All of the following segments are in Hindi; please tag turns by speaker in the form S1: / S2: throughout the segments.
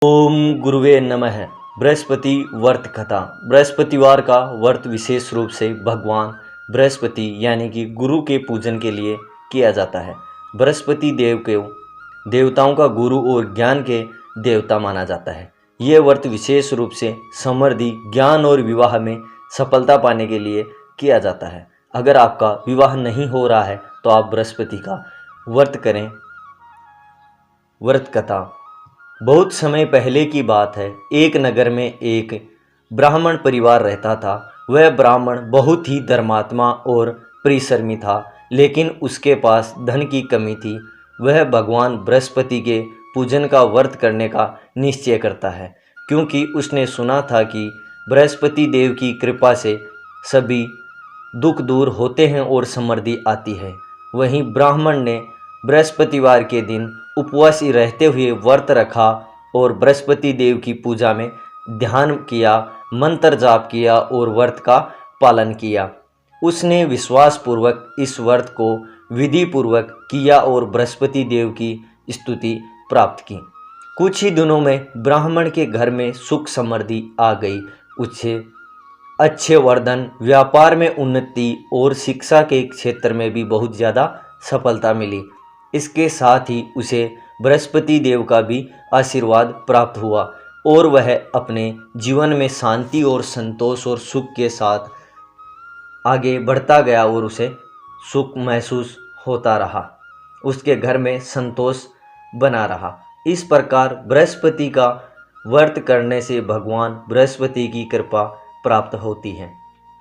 S1: ओम गुरुवे नमः। बृहस्पति व्रत कथा। बृहस्पतिवार का व्रत विशेष रूप से भगवान बृहस्पति यानी कि गुरु के पूजन के लिए किया जाता है। बृहस्पति देव को देवताओं का गुरु और ज्ञान के देवता माना जाता है। ये व्रत विशेष रूप से समृद्धि, ज्ञान और विवाह में सफलता पाने के लिए किया जाता है। अगर आपका विवाह नहीं हो रहा है तो आप बृहस्पति का व्रत करें। व्रत कथा। बहुत समय पहले की बात है। एक नगर में एक ब्राह्मण परिवार रहता था। वह ब्राह्मण बहुत ही धर्मात्मा और परिश्रमी था, लेकिन उसके पास धन की कमी थी। वह भगवान बृहस्पति के पूजन का व्रत करने का निश्चय करता है, क्योंकि उसने सुना था कि बृहस्पति देव की कृपा से सभी दुख दूर होते हैं और समृद्धि आती है। वहीं ब्राह्मण ने बृहस्पतिवार के दिन उपवासी रहते हुए व्रत रखा और बृहस्पति देव की पूजा में ध्यान किया, मंत्र जाप किया और व्रत का पालन किया। उसने विश्वासपूर्वक इस व्रत को विधि पूर्वक किया और बृहस्पति देव की स्तुति प्राप्त की। कुछ ही दिनों में ब्राह्मण के घर में सुख समृद्धि आ गई। उसे अच्छे वर्धन, व्यापार में उन्नति और शिक्षा के क्षेत्र में भी बहुत ज़्यादा सफलता मिली। इसके साथ ही उसे बृहस्पति देव का भी आशीर्वाद प्राप्त हुआ और वह अपने जीवन में शांति और संतोष और सुख के साथ आगे बढ़ता गया और उसे सुख महसूस होता रहा। उसके घर में संतोष बना रहा। इस प्रकार बृहस्पति का व्रत करने से भगवान बृहस्पति की कृपा प्राप्त होती है,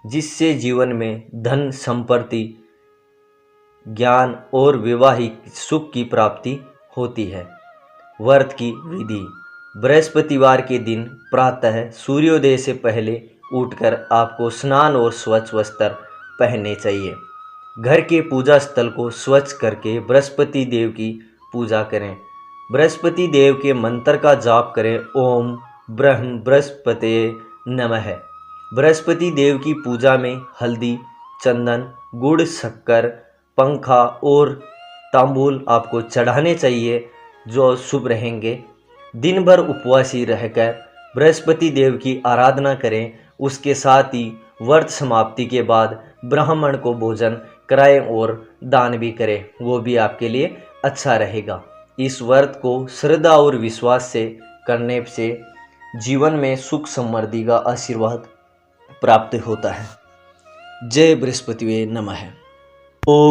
S1: जिससे जीवन में धन, संपत्ति, ज्ञान और वैवाहिक सुख की प्राप्ति होती है। व्रत की विधि। बृहस्पतिवार के दिन प्रातः सूर्योदय से पहले उठकर आपको स्नान और स्वच्छ वस्त्र पहनने चाहिए। घर के पूजा स्थल को स्वच्छ करके बृहस्पति देव की पूजा करें। बृहस्पति देव के मंत्र का जाप करें। ओम ब्रह्म बृहस्पतये नमः। बृहस्पति देव की पूजा में हल्दी, चंदन, गुड़, शक्कर, पंखा और तांबूल आपको चढ़ाने चाहिए, जो शुभ रहेंगे। दिन भर उपवासी रहकर बृहस्पति देव की आराधना करें। उसके साथ ही व्रत समाप्ति के बाद ब्राह्मण को भोजन कराएं और दान भी करें, वो भी आपके लिए अच्छा रहेगा। इस व्रत को श्रद्धा और विश्वास से करने से जीवन में सुख समृद्धि का आशीर्वाद प्राप्त होता है। जय बृहस्पतिवे नमः।